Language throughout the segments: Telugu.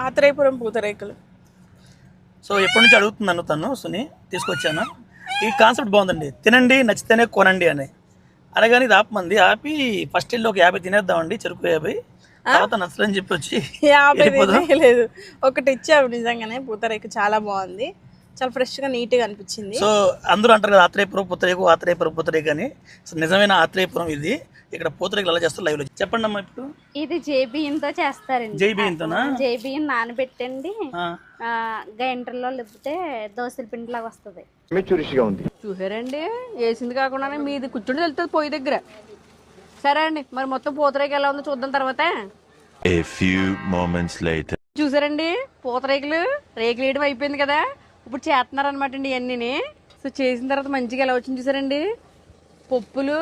ఆత్రేయపురం పూతరేకులు. సో ఎప్పటి నుంచి అడుగుతున్నాను తను సుని తీసుకొచ్చాను. ఈ కాన్సెప్ట్ బాగుందండి, తినండి నచ్చితేనే కొనండి అని. అనగానే ఇది ఆపమంది, ఆపి ఫస్ట్ ఇల్లు ఒక 50 తినేద్దామండి, చెరుకు 50, తర్వాత నచ్చలని చెప్పి వచ్చి 50 లేదు, ఒకటి ఇచ్చావు. నిజంగానే పూతరేకు చాలా బాగుంది, చాలా ఫ్రెష్గా నీట్గా అనిపించింది. సో అందరూ అంటారు కదా ఆత్రేయపురం పూతరేకు, ఆత్రేయపురం పూతరేకు అని. సో నిజమైన ఆత్రేయపురం ఇది. ఇక్కడ పూతరేకులు ఎలా చేస్తారు లైవ్లో చెప్పండి అమ్మా. ఇప్పుడు ఇది జేబియ్యంతో చేస్తారండి. జైబియ్యంతోనా? జేబియ్యం నానబెట్టండి, గ్రైండర్లో లేకపోతే దోశల పిండి లాగా వస్తుంది. చూసారండి, వేసింది కాకుండానే మీది కూర్చుండి వెళ్తుంది పొయ్యి దగ్గర. సరే అండి, మరి మొత్తం పూతరేకు ఎలా ఉందో చూద్దాం తర్వాత. చూసారండి, పూతరేకులు రేకులు వేయడం అయిపోయింది కదా, ఇప్పుడు చేస్తున్నారు అనమాట అండి ఇవన్నీ. సో చేసిన తర్వాత మంచిగా ఎలా వచ్చింది చూసారండి. పప్పులు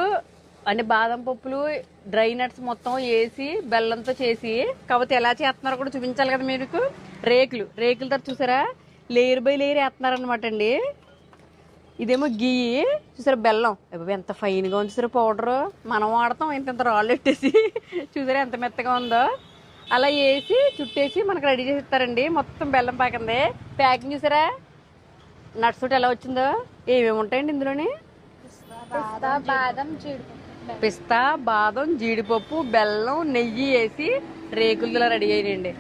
అంటే బాదం పప్పులు, డ్రై నట్స్ మొత్తం వేసి బెల్లంతో చేసి, కాకపోతే ఎలా చేస్తున్నారో కూడా చూపించాలి కదా మీకు. రేకుల తర్వాత చూసారా లేయర్ బై లేయర్ వేస్తున్నారు అనమాట అండి. ఇదేమో గీ, చూసారా బెల్లం, ఎంత ఫైన్గా ఉంది చూసారా పౌడరు. మనం వాడతాం ఇంత రాళ్ళు పెట్టేసి, చూసారా ఎంత మెత్తగా ఉందో. అలా వేసి చుట్టేసి మనకు రెడీ చేసి ఇస్తారండి. మొత్తం బెల్లం పాకింది. ప్యాకింగ్ చూసారా నట్స్ తోటి ఎలా వచ్చిందో. ఏమేమి ఉంటాయండి ఇందులోని? పిస్తా, బాదం, జీడిపప్పు, బెల్లం, నెయ్యి వేసి రేకులతో రెడీ అయ్యండి.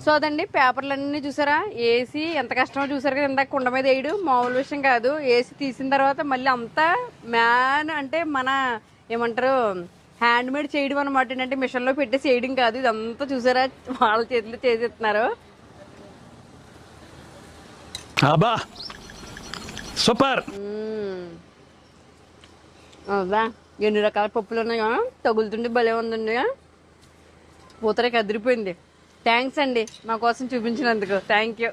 సో అదండి, పేపర్లన్నీ చూసారా వేసి ఎంత కష్టమో చూసారు కదా. ఇందాక కుండ మీద వేయడు మామూలు విషయం కాదు. వేసి తీసిన తర్వాత మళ్ళీ అంతా మ్యాన్ అంటే మన ఏమంటారు హ్యాండ్ మేడ్ చేయడం అనమాట. ఏంటంటే మిషన్లో పెట్టేసి చేయడం కాదు, ఇదంతా చూసారా వాళ్ళ చేతిలో చేసేస్తున్నారు. సూపర్. అదా ఎన్ని రకాల పప్పులు ఉన్నాయో, తగులుతుండే భలే ఉందండి. పూతరేకు అదిరిపోయింది. థ్యాంక్స్ అండి మా కోసం చూపించినందుకు. Thank you.